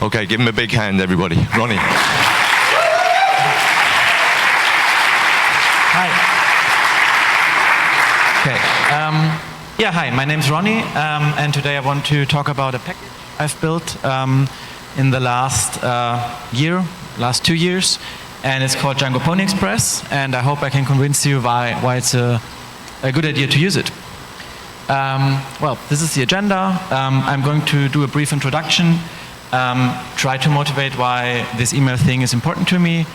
Okay, give him a big hand, everybody. Ronnie. Hi. Okay. Yeah, hi, my name's Ronnie, and today I want to talk about a package I've built in the last last 2 years, and it's called DjangoCon Express, and I hope I can convince you why it's a good idea to use it. Well, this is the agenda. I'm going to do a brief introduction, try to motivate why this email thing is important to me.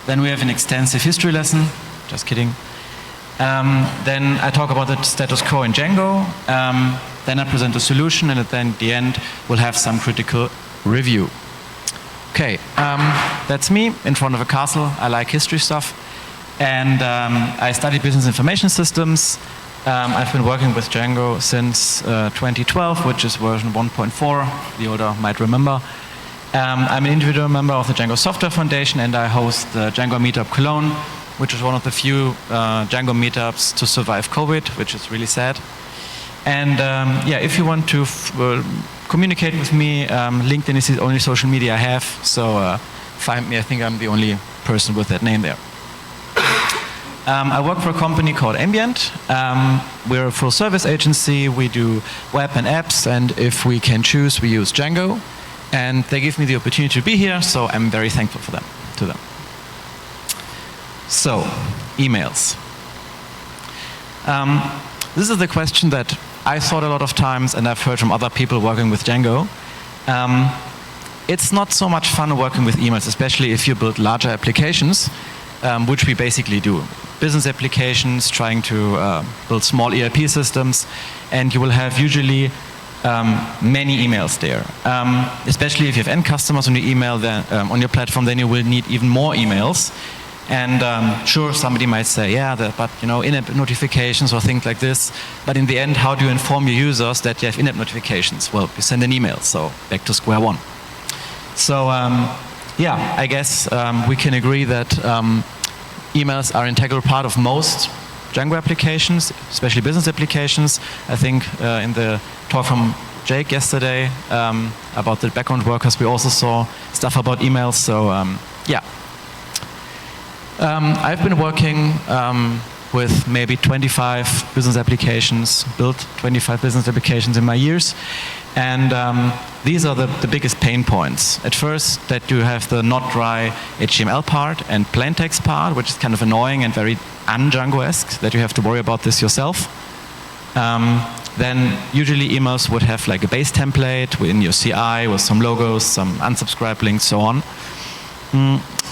Then we have an extensive history lesson. Just kidding. Then I talk about the status quo in Django. Then I present a solution, and then at the end we'll have some critical review. Okay, that's me in front of a castle. I like history stuff. And I study business information systems. I've been working with Django since 2012, which is version 1.4. The older might remember. I'm an individual member of the Django Software Foundation, and I host the Django Meetup Cologne, which is one of the few Django meetups to survive COVID, which is really sad. And yeah, if you want to communicate with me, LinkedIn is the only social media I have, so find me. I think I'm the only person with that name there. I work for a company called Ambient. We're a full service agency. We do web and apps, and if we can choose, we use Django. And they give me the opportunity to be here, so I'm very thankful for them, to them. So, emails. This is the question that I thought a lot of times, and I've heard from other people working with Django. It's not so much fun working with emails, especially if you build larger applications, which we basically do. Business applications, trying to build small ERP systems, and you will have usually many emails there. Especially if you have end customers on your email, then, on your platform, then you will need even more emails. And sure, somebody might say, yeah, but you know, in-app notifications or things like this. But in the end, how do you inform your users that you have in-app notifications? Well, you send an email, so back to square one. So yeah, I guess we can agree that emails are an integral part of most Django applications, especially business applications. I think in the talk from Jake yesterday about the background workers, we also saw stuff about emails. So yeah. I've been working with maybe 25 business applications, built 25 business applications in my years. And these are the biggest pain points. At first, that you have the not dry HTML part and plain text part, which is kind of annoying and very un-Django-esque, that you have to worry about this yourself. Then usually emails would have like a base template in your CI with some logos, some unsubscribe links, so on.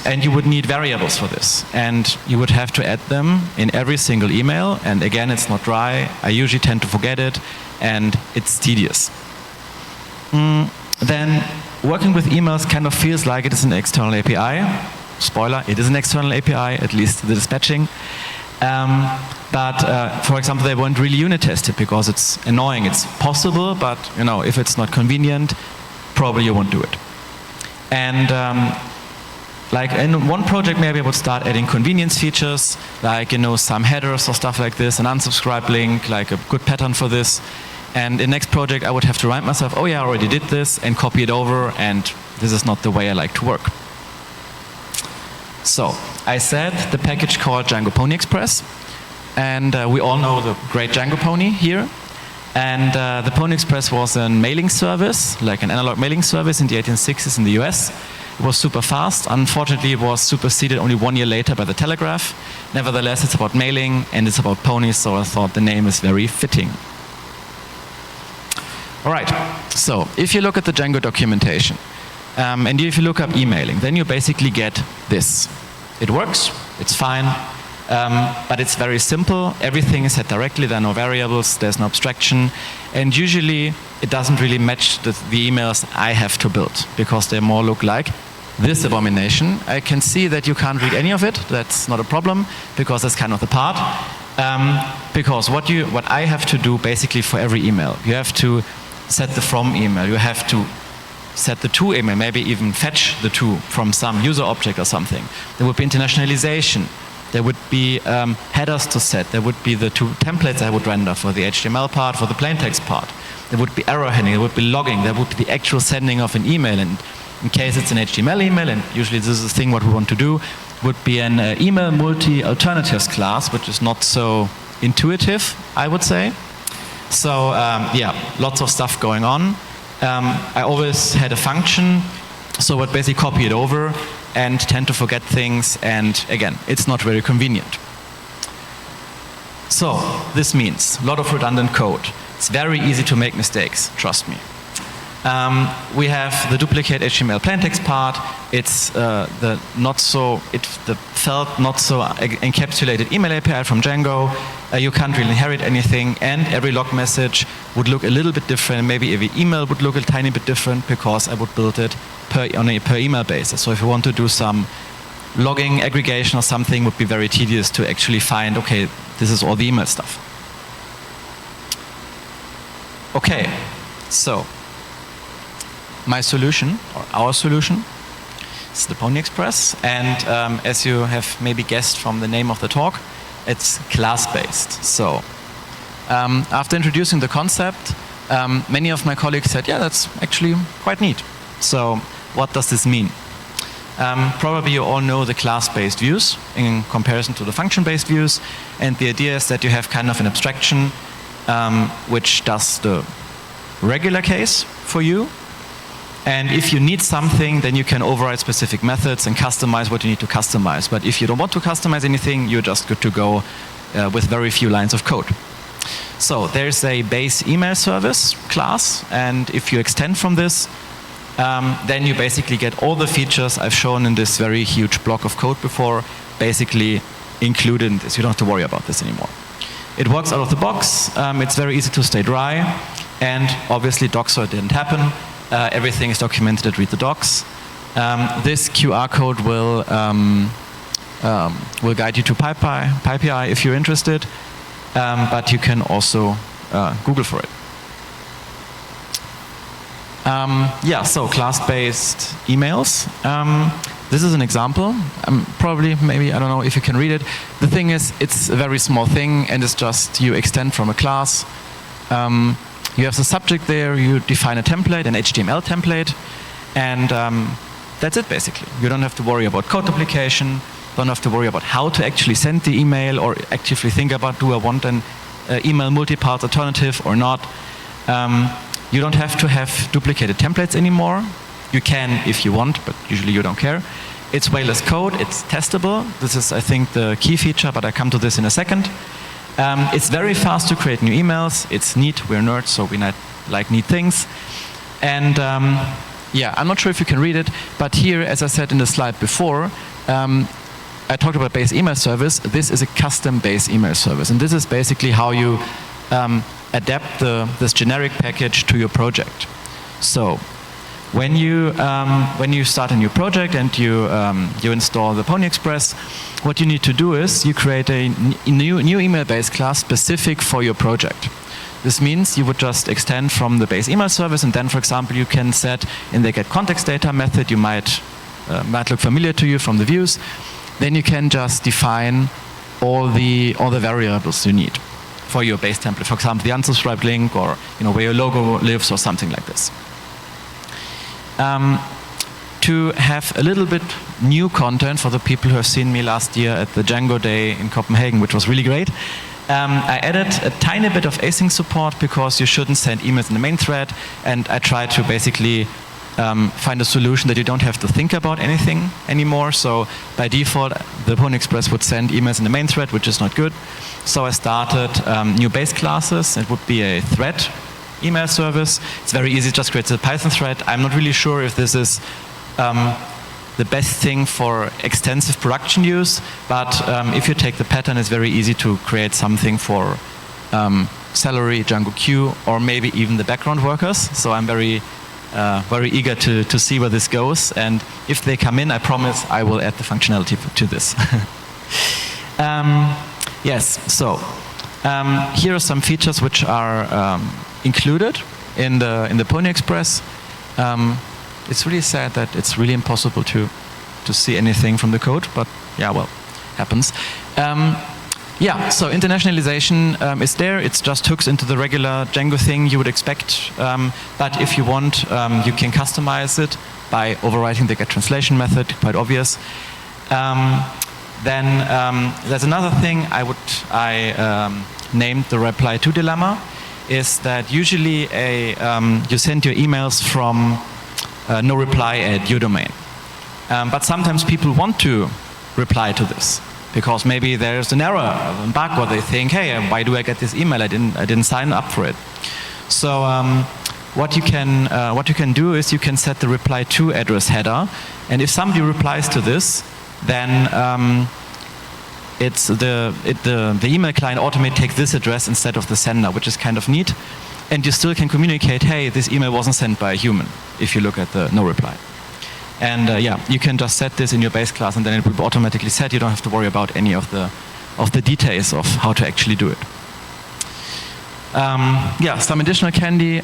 And you would need variables for this. And you would have to add them in every single email. And again, it's not dry. I usually tend to forget it. And it's tedious. Then working with emails kind of feels like it is an external API. Spoiler, it is an external API, at least the dispatching. But for example, they won't really unit test it because it's annoying. It's possible, but you know, if it's not convenient, probably you won't do it. And like in one project, maybe I would start adding convenience features, like, you know, some headers or stuff like this, an unsubscribe link, like a good pattern for this. And in the next project, I would have to remind myself, oh yeah, I already did this, and copy it over, and this is not the way I like to work. So I said the package called DjangoCon Express, and we all know the great Django Pony here. And the Pony Express was a mailing service, like an analog mailing service in the 1860s in the US. It was super fast. Unfortunately, it was superseded only 1 year later by the telegraph. Nevertheless, it's about mailing and it's about ponies, so I thought the name is very fitting. All right, so if you look at the Django documentation, and if you look up emailing, then you basically get this. It works, it's fine, but it's very simple. Everything is set directly, there are no variables, there's no abstraction, and usually it doesn't really match the emails I have to build, because they more look like this abomination. I can see that you can't read any of it. That's not a problem, because that's kind of the part. Because what I have to do basically for every email, you have to set the from email, you have to set the to email, maybe even fetch the to from some user object or something. There would be internationalization. There would be headers to set. There would be the two templates I would render for the HTML part, for the plain text part. There would be error handling. There would be logging. There would be the actual sending of an email. And in case it's an HTML email, and usually this is the thing what we want to do, would be an email multi-alternatives class, which is not so intuitive, I would say. So yeah, lots of stuff going on. I always had a function, so I would basically copy it over and tend to forget things, and again, it's not very convenient. So this means a lot of redundant code. It's very easy to make mistakes, trust me. We have the duplicate HTML plaintext part. It's the felt not so encapsulated email API from Django. You can't really inherit anything, and every log message would look a little bit different. Maybe every email would look a tiny bit different because I would build it on a per email basis. So if you want to do some logging aggregation or something, would be very tedious to actually find, okay, this is all the email stuff. Okay, so my solution, or our solution, is the Pony Express, and as you have maybe guessed from the name of the talk, it's class-based. So after introducing the concept, many of my colleagues said, yeah, that's actually quite neat. So what does this mean? Probably you all know the class-based views in comparison to the function-based views, and the idea is that you have kind of an abstraction which does the regular case for you. And if you need something, then you can override specific methods and customize what you need to customize. But if you don't want to customize anything, you're just good to go with very few lines of code. So there's a base email service class, and if you extend from this, then you basically get all the features I've shown in this very huge block of code before, basically included in this. You don't have to worry about this anymore. It works out of the box. It's very easy to stay dry, and obviously docs.io didn't happen. Everything is documented at Read the Docs. This QR code will guide you to PyPI if you're interested, but you can also Google for it. Yeah, so class-based emails. This is an example. Probably, maybe, I don't know if you can read it. The thing is, it's a very small thing, and it's just you extend from a class. You have the subject there, you define a template, an HTML template, and that's it basically. You don't have to worry about code duplication, don't have to worry about how to actually send the email or actively think about, do I want an email multi-part alternative or not. You don't have to have duplicated templates anymore. You can if you want, but usually you don't care. It's way less code, it's testable. This is, I think, the key feature, but I come to this in a second. It's very fast to create new emails. It's neat. We're nerds, so we like neat things. And yeah, I'm not sure if you can read it, but here, as I said in the slide before, I talked about base email service. This is a custom base email service, and this is basically how you adapt this generic package to your project. So when you start a new project and you install the Pony Express, what you need to do is you create a new email base class specific for your project. This means you would just extend from the base email service, and then, for example, you can set in the get context data method. You might look familiar to you from the views. Then you can just define all the variables you need for your base template. For example, the unsubscribed link, or where your logo lives, or something like this. To have a little bit new content for the people who have seen me last year at the Django Day in Copenhagen, which was really great, I added a tiny bit of async support because you shouldn't send emails in the main thread, and I tried to basically find a solution that you don't have to think about anything anymore. So by default, the Pony Express would send emails in the main thread, which is not good. So I started new base classes. It would be a thread email service. It's very easy, just create a Python thread. I'm not really sure if this is the best thing for extensive production use, but if you take the pattern, it's very easy to create something for Celery, Django Q, or maybe even the background workers. So I'm very eager to see where this goes, and if they come in, I promise I will add the functionality to this. Yes, so here are some features which are included in the Pony Express. It's really sad that it's really impossible to see anything from the code, but yeah, well, happens. Yeah, so internationalization is there. It just hooks into the regular Django thing you would expect. But if you want, you can customize it by overwriting the get translation method, quite obvious. Then there's another thing I named the reply to dilemma, is that usually you send your emails from no reply at your domain. But sometimes people want to reply to this, because maybe there's an error, a bug, or they think, hey, why do I get this email? I didn't sign up for it. So what you can do is you can set the reply to address header, and if somebody replies to this, then the email client automatically takes this address instead of the sender, which is kind of neat. And you still can communicate, hey, this email wasn't sent by a human, if you look at the no reply. And yeah, you can just set this in your base class, and then it will be automatically set. You don't have to worry about any of the details of how to actually do it. Yeah, some additional candy.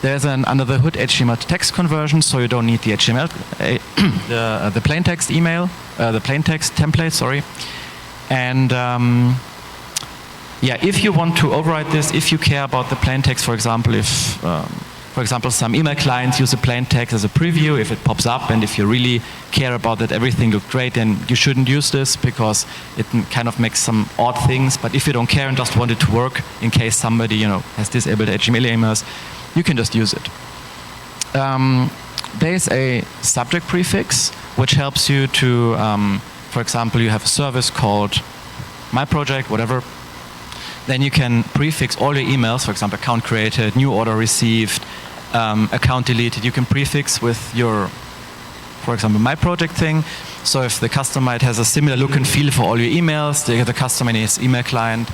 There's an under the hood HTML to text conversion, so you don't need the HTML, the plain text email, the plain text template. Sorry. And yeah, if you want to override this, if you care about the plain text, for example, if for example some email clients use a plain text as a preview, if it pops up, and if you really care about that everything looked great, then you shouldn't use this because it kind of makes some odd things. But if you don't care and just want it to work in case somebody has disabled HTML emails, you can just use it. There's a subject prefix which helps you to, for example, you have a service called my project, whatever. Then you can prefix all your emails, for example, account created, new order received, account deleted. You can prefix with your, for example, my project thing. So if the customer has a similar look and feel for all your emails, the customer in his email client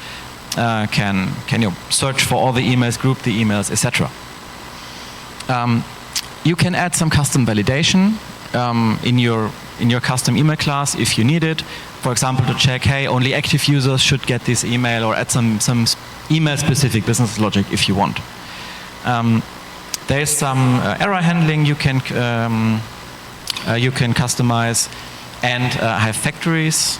can search for all the emails, group the emails, etc. You can add some custom validation in your custom email class if you need it. For example, to check, hey, only active users should get this email, or add some email-specific business logic if you want. There's some error handling you can customize, and have factories.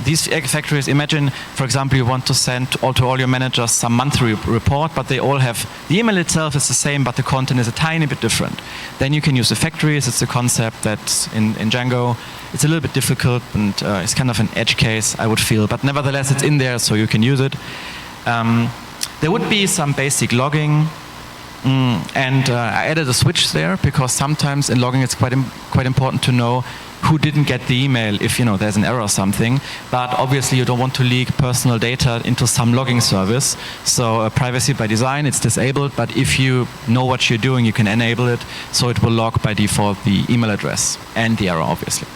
These factories, imagine, for example, you want to send to all your managers some monthly report, but they all have, the email itself is the same, but the content is a tiny bit different. Then you can use the factories. It's a concept that in Django, it's a little bit difficult, and it's kind of an edge case, I would feel. But nevertheless, it's in there, so you can use it. There would be some basic logging. And I added a switch there because sometimes in logging it's quite important to know who didn't get the email if there's an error or something. But obviously you don't want to leak personal data into some logging service. So privacy by design, it's disabled. But if you know what you're doing, you can enable it, so it will log by default the email address and the error, obviously.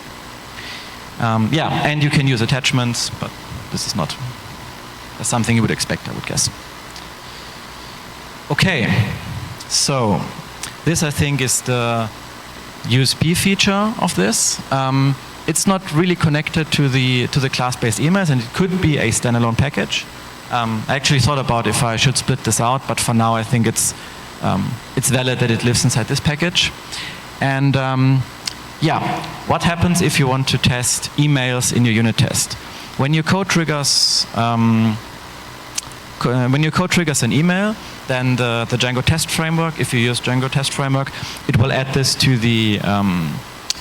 Yeah, and you can use attachments, but this is not something you would expect, I would guess. Okay. So, this I think is the USB feature of this. It's not really connected to the class-based emails, and it could be a standalone package. I actually thought about if I should split this out, but for now I think it's valid that it lives inside this package. And yeah, what happens if you want to test emails in your unit test? When your code triggers an email, then the Django test framework, if you use Django test framework, it will add this to the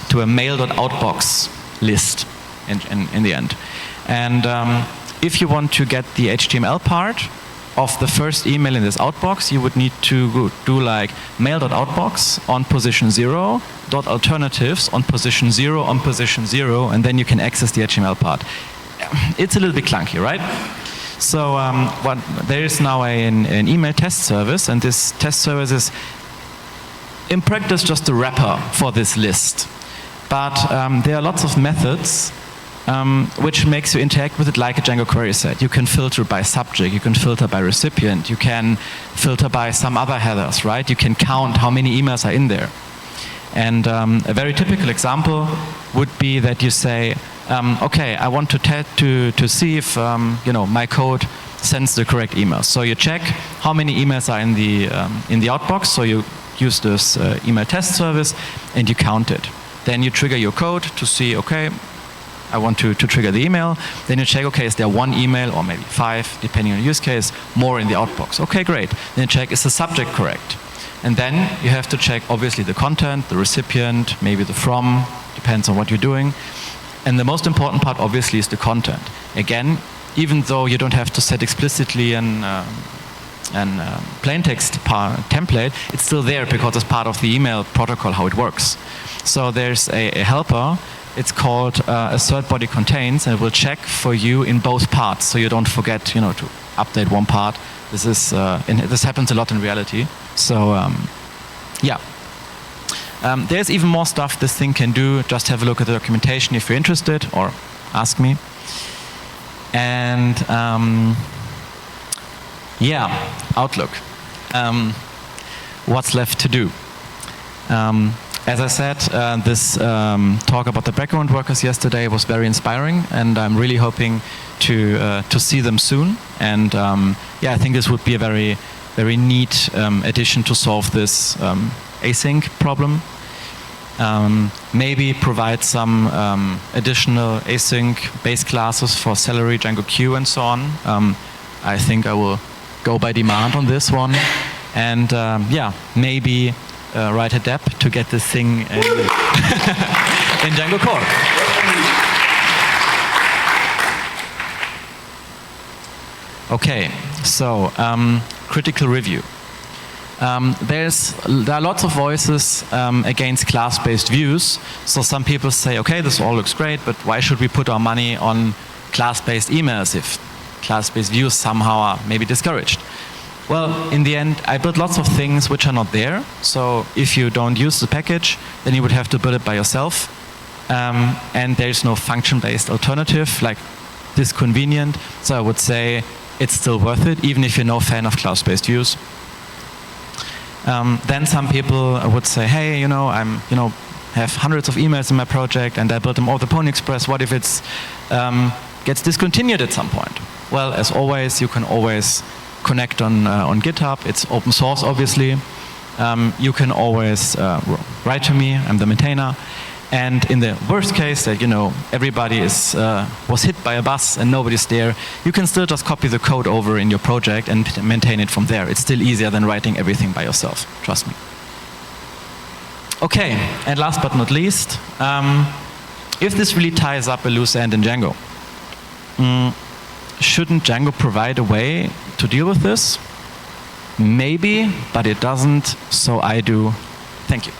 to a mail.outbox list in the end. And if you want to get the HTML part of the first email in this outbox, you would need to do like mail.outbox on position 0, .alternatives on position 0 on position 0, and then you can access the HTML part. It's a little bit clunky, right? So there is now an email test service, and this test service is, in practice, just a wrapper for this list. But there are lots of methods which makes you interact with it like a Django query set. You can filter by subject, you can filter by recipient, you can filter by some other headers, right? You can count how many emails are in there. And a very typical example would be that you say, okay, I want to see if my code sends the correct email. So you check how many emails are in the outbox. So you use this email test service and you count it. Then you trigger your code to see, okay, I want to trigger the email. Then you check, okay, is there one email or maybe 5, depending on the use case, more in the outbox? Okay, great. Then you check, is the subject correct? And then you have to check, obviously, the content, the recipient, maybe the from, depends on what you're doing. And the most important part, obviously, is the content. Again, even though you don't have to set explicitly an plain text template, it's still there because it's part of the email protocol, how it works. So there's a helper. It's called assert body contains, and it will check for you in both parts, so you don't forget, to update one part. This happens a lot in reality. So yeah. There's even more stuff this thing can do. Just have a look at the documentation if you're interested, or ask me. And yeah, Outlook. What's left to do? As I said, this talk about the background workers yesterday was very inspiring, and I'm really hoping to see them soon. And yeah, I think this would be a very, very neat addition to solve this async problem. Maybe provide some additional async base classes for Celery, Django Q, and so on. I think I will go by demand on this one. And yeah, maybe write a dep to get this thing in Django core. Okay, so critical review. There are lots of voices against class-based views. So some people say, okay, this all looks great, but why should we put our money on class-based emails if class-based views somehow are maybe discouraged? Well, in the end, I built lots of things which are not there. So if you don't use the package, then you would have to build it by yourself. And there's no function-based alternative like this convenient. So I would say it's still worth it, even if you're no fan of class-based views. Then some people would say, hey, I'm, have hundreds of emails in my project and I built them over the Pony Express. What if it's gets discontinued at some point? Well, as always, you can always connect on GitHub. It's open source, obviously. You can always write to me. I'm the maintainer. And in the worst case that everybody was hit by a bus and nobody's there, you can still just copy the code over in your project and maintain it from there. It's still easier than writing everything by yourself. Trust me. Okay, and last but not least, if this really ties up a loose end in Django, shouldn't Django provide a way to deal with this? Maybe, but it doesn't, so I do. Thank you.